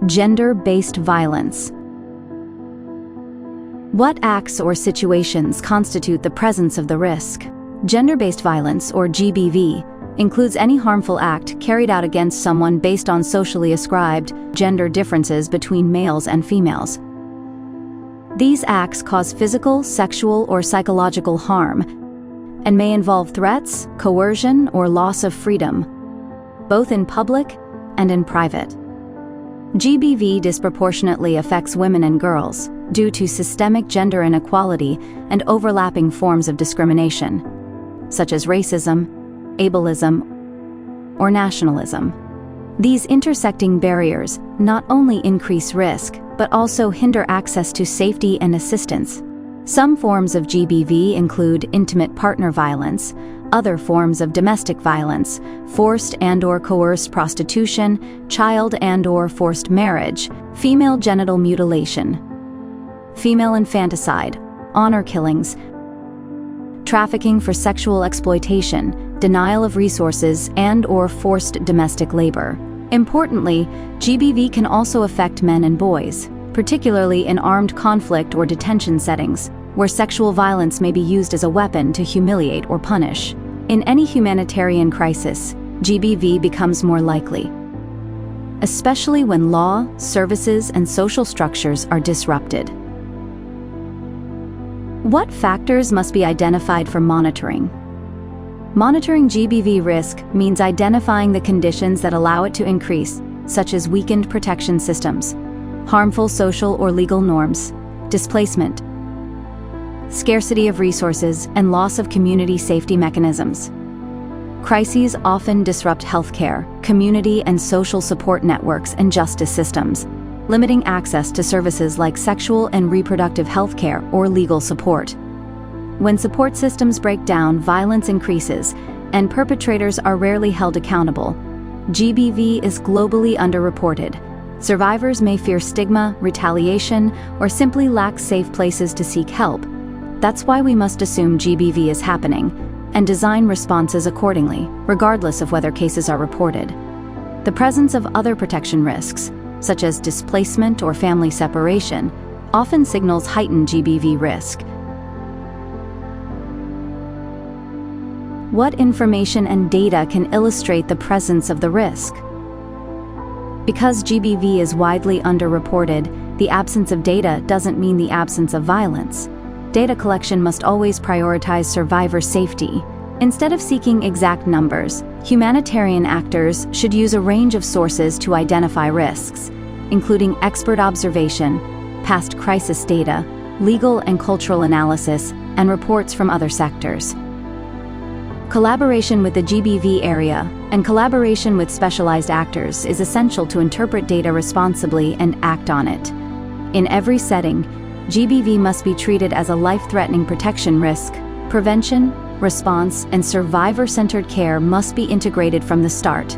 Gender-based violence. What acts or situations constitute the presence of the risk? Gender-based violence, or GBV, includes any harmful act carried out against someone based on socially ascribed gender differences between males and females. These acts cause physical, sexual, or psychological harm and may involve threats, coercion, or loss of freedom, both in public and in private. GBV disproportionately affects women and girls due to systemic gender inequality and overlapping forms of discrimination, such as racism, ableism, or nationalism. These intersecting barriers not only increase risk, but also hinder access to safety and assistance. Some forms of GBV include intimate partner violence, other forms of domestic violence, forced and/or coerced prostitution, child and/or forced marriage, female genital mutilation, female infanticide, honor killings, trafficking for sexual exploitation, denial of resources, and/or forced domestic labor. Importantly, GBV can also affect men and boys, particularly in armed conflict or detention settings, where sexual violence may be used as a weapon to humiliate or punish. In any humanitarian crisis, GBV becomes more likely, especially when law, services, and social structures are disrupted. What factors must be identified for monitoring? Monitoring GBV risk means identifying the conditions that allow it to increase, such as weakened protection systems, harmful social or legal norms, displacement, scarcity of resources, and loss of community safety mechanisms. Crises often disrupt healthcare, community and social support networks, and justice systems, limiting access to services like sexual and reproductive healthcare or legal support. When support systems break down, violence increases, and perpetrators are rarely held accountable. GBV is globally underreported. Survivors may fear stigma, retaliation, or simply lack safe places to seek help. That's why we must assume GBV is happening and design responses accordingly, regardless of whether cases are reported. The presence of other protection risks, such as displacement or family separation, often signals heightened GBV risk. What information and data can illustrate the presence of the risk? Because GBV is widely underreported, the absence of data doesn't mean the absence of violence. Data collection must always prioritize survivor safety. Instead of seeking exact numbers, humanitarian actors should use a range of sources to identify risks, including expert observation, past crisis data, legal and cultural analysis, and reports from other sectors. Collaboration with the GBV area and collaboration with specialized actors is essential to interpret data responsibly and act on it. In every setting, GBV must be treated as a life-threatening protection risk. Prevention, response, and survivor-centered care must be integrated from the start.